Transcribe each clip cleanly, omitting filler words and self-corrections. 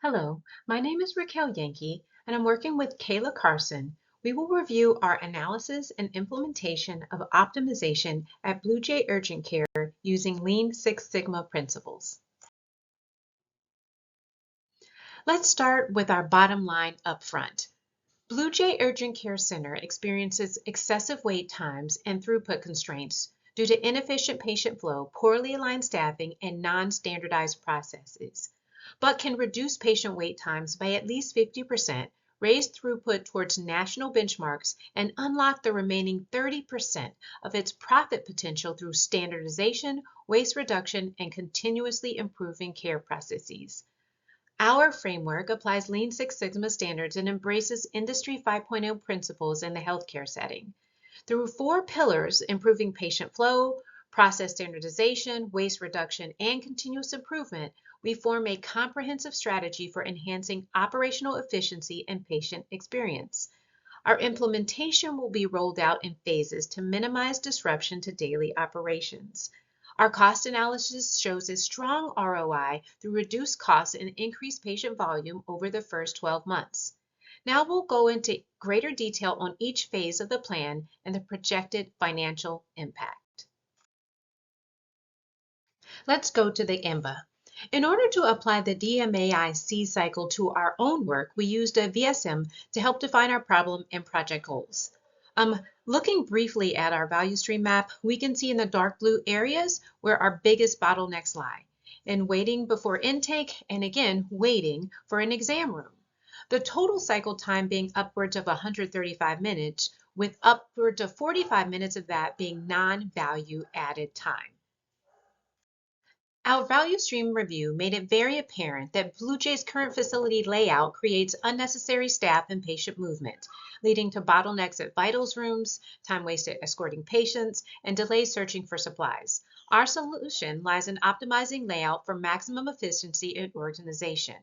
Hello, my name is Raquel Yankee, and I'm working with Kayla Carson. We will review our analysis and implementation of optimization at Blue Jay Urgent Care using Lean Six Sigma principles. Let's start with our bottom line up front. Blue Jay Urgent Care Center experiences excessive wait times and throughput constraints due to inefficient patient flow, poorly aligned staffing, and non-standardized processes, but can reduce patient wait times by at least 50%, raise throughput towards national benchmarks, and unlock the remaining 30% of its profit potential through standardization, waste reduction, and continuously improving care processes. Our framework applies Lean Six Sigma standards and embraces Industry 5.0 principles in the healthcare setting. Through four pillars, improving patient flow, process standardization, waste reduction, and continuous improvement, we form a comprehensive strategy for enhancing operational efficiency and patient experience. Our implementation will be rolled out in phases to minimize disruption to daily operations. Our cost analysis shows a strong ROI through reduced costs and increased patient volume over the first 12 months. Now we'll go into greater detail on each phase of the plan and the projected financial impact. Let's go to the IMBA. In order to apply the DMAIC cycle to our own work, we used a VSM to help define our problem and project goals. Looking briefly at our value stream map, we can see in the dark blue areas where our biggest bottlenecks lie, in waiting before intake and again waiting for an exam room. The total cycle time being upwards of 135 minutes, with upwards of 45 minutes of that being non-value added time. Our value stream review made it very apparent that Blue Jay's current facility layout creates unnecessary staff and patient movement, leading to bottlenecks at vitals rooms, time wasted escorting patients, and delays searching for supplies. Our solution lies in optimizing layout for maximum efficiency and organization.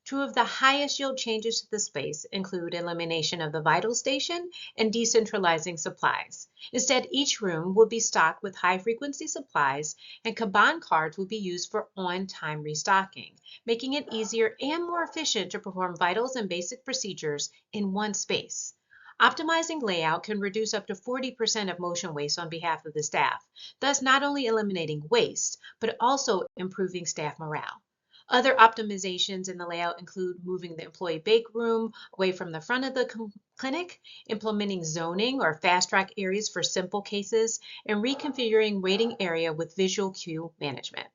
Two of the highest yield changes to the space include elimination of the vital station and decentralizing supplies. Instead, each room will be stocked with high-frequency supplies, and Kanban cards will be used for on-time restocking, making it easier and more efficient to perform vitals and basic procedures in one space. Optimizing layout can reduce up to 40% of motion waste on behalf of the staff, thus not only eliminating waste, but also improving staff morale. Other optimizations in the layout include moving the employee bake room away from the front of the clinic, implementing zoning or fast track areas for simple cases, and reconfiguring waiting area with visual queue management.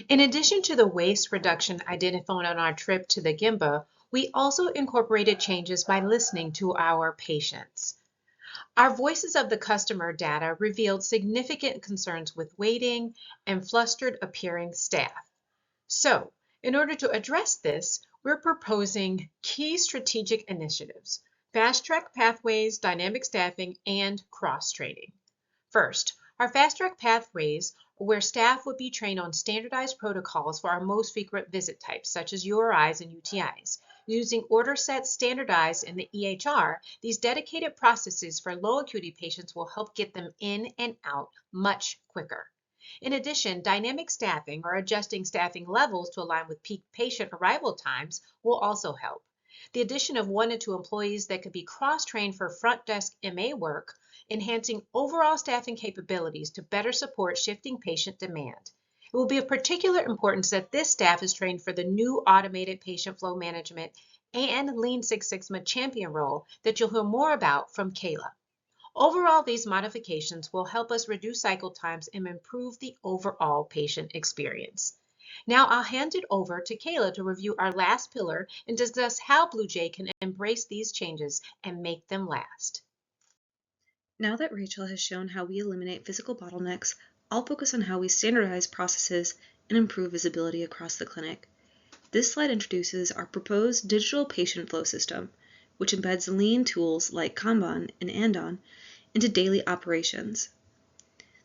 In addition to the waste reduction identified on our trip to the GIMBA, we also incorporated changes by listening to our patients. Our Voices of the Customer data revealed significant concerns with waiting and flustered appearing staff. So, in order to address this, we're proposing key strategic initiatives: fast track pathways, dynamic staffing, and cross-training. First, our fast track pathways where staff would be trained on standardized protocols for our most frequent visit types, such as URIs and UTIs. Using order sets standardized in the EHR, these dedicated processes for low acuity patients will help get them in and out much quicker. In addition, dynamic staffing or adjusting staffing levels to align with peak patient arrival times will also help. The addition of 1 to 2 employees that could be cross-trained for front desk MA work, enhancing overall staffing capabilities to better support shifting patient demand. It will be of particular importance that this staff is trained for the new automated patient flow management and Lean Six Sigma champion role that you'll hear more about from Kayla. Overall, these modifications will help us reduce cycle times and improve the overall patient experience. Now I'll hand it over to Kayla to review our last pillar and discuss how Blue Jay can embrace these changes and make them last. Now that Rachel has shown how we eliminate physical bottlenecks, I'll focus on how we standardize processes and improve visibility across the clinic. This slide introduces our proposed digital patient flow system, which embeds lean tools like Kanban and Andon into daily operations.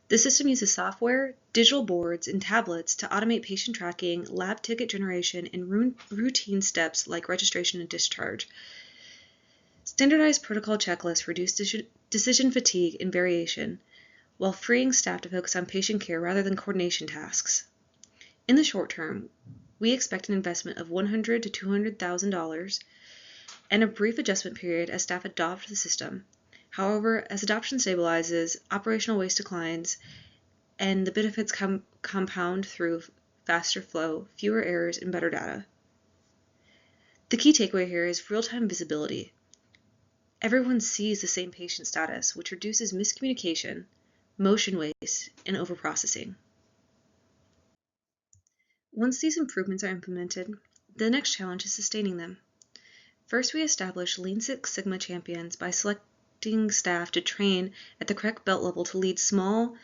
The system uses software, digital boards, and tablets to automate patient tracking, lab ticket generation, and routine steps like registration and discharge. Standardized protocol checklists reduce decision fatigue and variation, while freeing staff to focus on patient care rather than coordination tasks. In the short term, we expect an investment of $100,000 to $200,000 and a brief adjustment period as staff adopt the system. However, as adoption stabilizes, operational waste declines, and the benefits compound through faster flow, fewer errors, and better data. The key takeaway here is real-time visibility. Everyone sees the same patient status, which reduces miscommunication, motion waste, and overprocessing. Once these improvements are implemented, the next challenge is sustaining them. First, we establish Lean Six Sigma champions by selecting staff to train at the correct belt level to lead small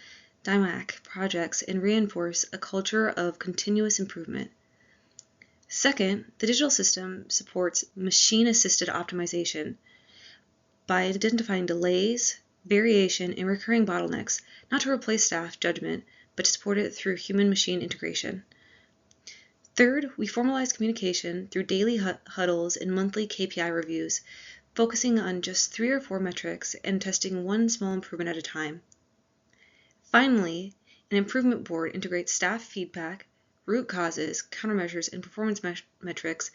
DIMAC projects and reinforce a culture of continuous improvement. Second, the digital system supports machine-assisted optimization by identifying delays, variation, and recurring bottlenecks, not to replace staff judgment, but to support it through human-machine integration. Third, we formalize communication through daily huddles and monthly KPI reviews, focusing on just 3 or 4 metrics and testing one small improvement at a time. Finally, an improvement board integrates staff feedback, root causes, countermeasures, and performance metrics,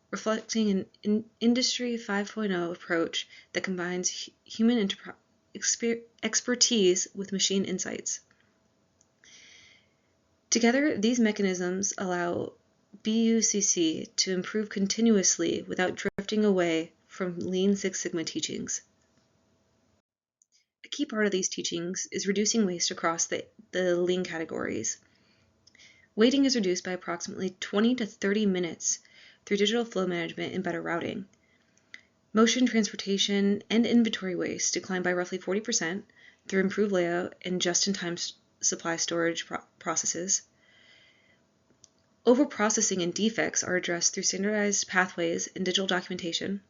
reflecting an Industry 5.0 approach that combines human expertise with machine insights. Together, these mechanisms allow BUCC to improve continuously without drifting away from Lean Six Sigma teachings. A key part of these teachings is reducing waste across the lean categories. Waiting is reduced by approximately 20 to 30 minutes through digital flow management and better routing. Motion, transportation, and inventory waste decline by roughly 40% through improved layout and just-in-time supply storage processes. Overprocessing and defects are addressed through standardized pathways and digital documentation.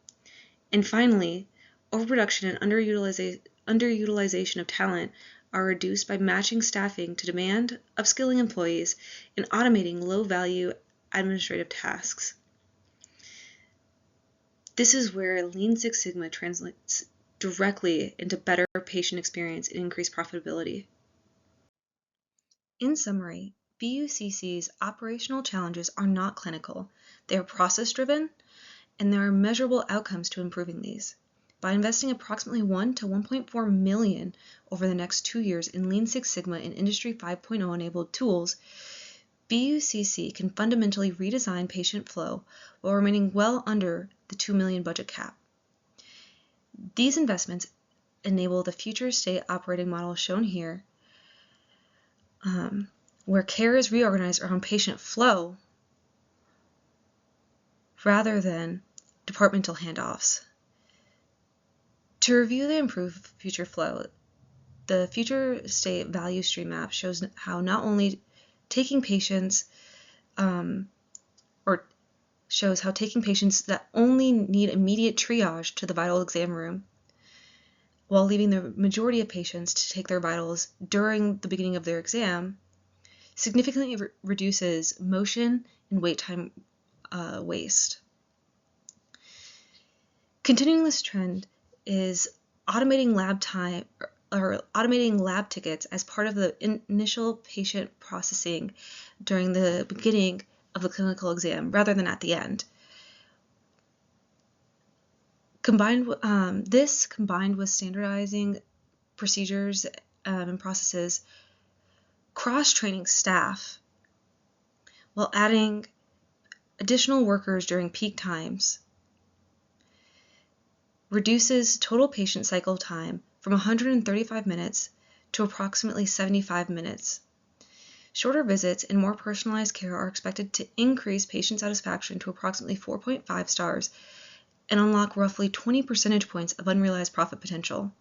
And finally, overproduction and underutilization of talent are reduced by matching staffing to demand, upskilling employees, and automating low-value administrative tasks. This is where Lean Six Sigma translates directly into better patient experience and increased profitability. In summary, BUCC's operational challenges are not clinical. They are process-driven, and there are measurable outcomes to improving these. By investing approximately $1 to $1.4 million over the next 2 years in Lean Six Sigma and Industry 5.0 enabled tools, BUCC can fundamentally redesign patient flow while remaining well under the $2 million budget cap. These investments enable the future state operating model shown here, where care is reorganized around patient flow rather than departmental handoffs. To review the improved future flow, the future state value stream map shows how not only taking patients shows how taking patients that only need immediate triage to the vital exam room, while leaving the majority of patients to take their vitals during the beginning of their exam, significantly reduces motion and wait time waste. Continuing this trend is automating lab tickets as part of the initial patient processing during the beginning of the clinical exam rather than at the end. Combined with standardizing procedures and processes, cross-training staff while adding additional workers during peak times reduces total patient cycle time from 135 minutes to approximately 75 minutes. Shorter visits and more personalized care are expected to increase patient satisfaction to approximately 4.5 stars and unlock roughly 20 percentage points of unrealized profit potential,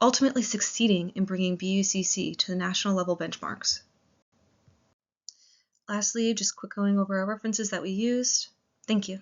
ultimately succeeding in bringing BUCC to the national level benchmarks. Lastly, just quick going over our references that we used. Thank you.